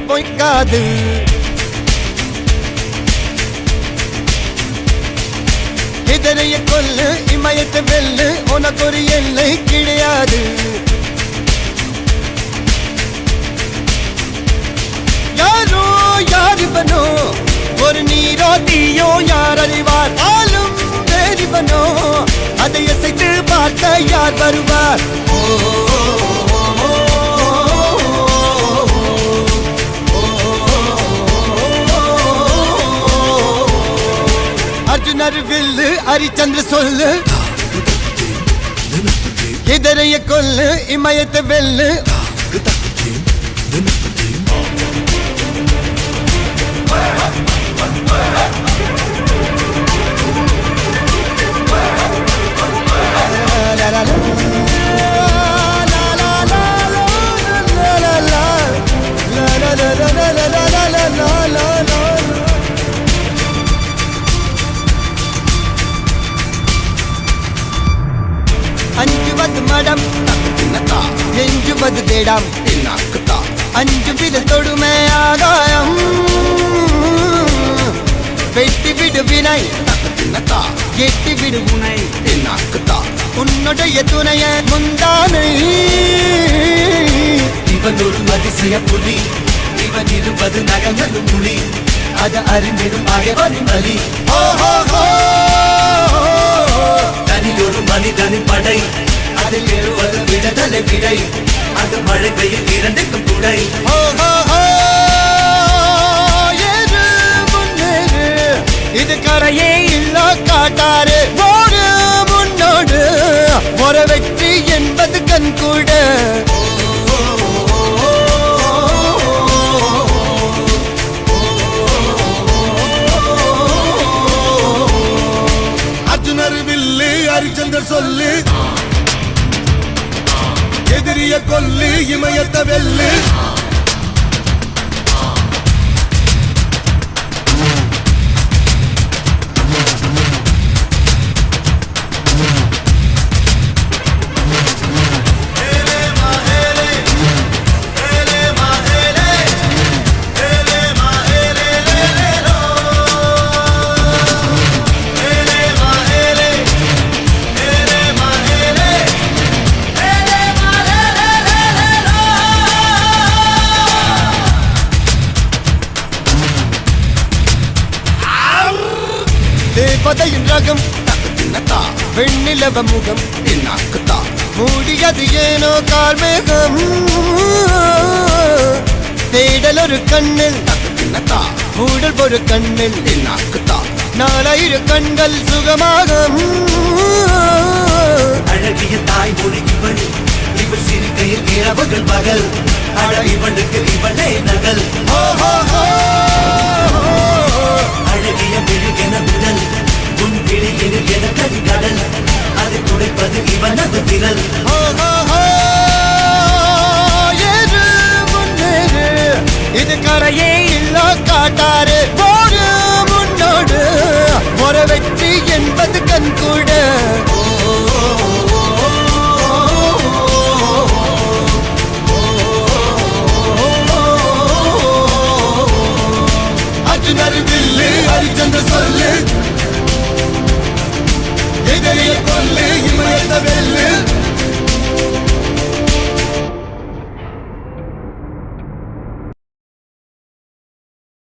பொய்க்காது. எதிரைய கொல்லு இமயத்தை வெல்லு உனக்கு ஒரு எல்லை கிடையாது. யாரோ யாரிவனோ ஒரு நீரோ தீயோ யார் அறிவார். ஆளும் வேறிவனோ அதை அசைத்து பார்க்க யார் வருவார். அர்ஜுனர் வில்லு ஹரிச்சந்திர சொல்லு எதிரைய கொல்லு இமயத்தை வெல்லு. அஞ்சுவது மடம் எஞ்சுவது தேடம். அஞ்சு வித தொடுமை ஆகாயம் வெட்டி விடு வினை எட்டி விடு உனை. உன்னுடைய துணைய முந்தானை இவன் ஒரு அதிசய புலி. இவன் இருபது நகங்களும் புலி. அது அறிந்திடும் ஆயவனின் வலி. தனி ஒரு மனிதனின் படை. அதில் எழுவது விடுதலை விடை. அது மழை பெய்யும் இரண்டுக்கும் துணை. இது கரையே இல்ல காட்டாரு ஓடு முன்னோடு ஒரு வெற்றி என்பது கண் கூட. அர்ஜுனர் வில்லு ஹரிச்சந்தர் சொல்லு எதிரிய கொல்லு இமயத்தை வெல்லு. தேவதையின் ரகம் வெண்ணிலவ முகம் மூடியது ஏனோ கார்மேகம். தேடல் ஒரு கண்ணில் மூடல் ஒரு கண்ணில் 4000 கண்கள் சுகமாக. அழகிய தாய்மொழி இவள். இவள் சிரிக்கையில் இரவுகள் பகல். அழ இவளுக்கு இவளே நகல். அழகிய மெழுகென முதல் உன் விழியில் என கரிகடல். அதை துடைப்பது இவனது விரல். இது கரையே இல்ல காட்டாரு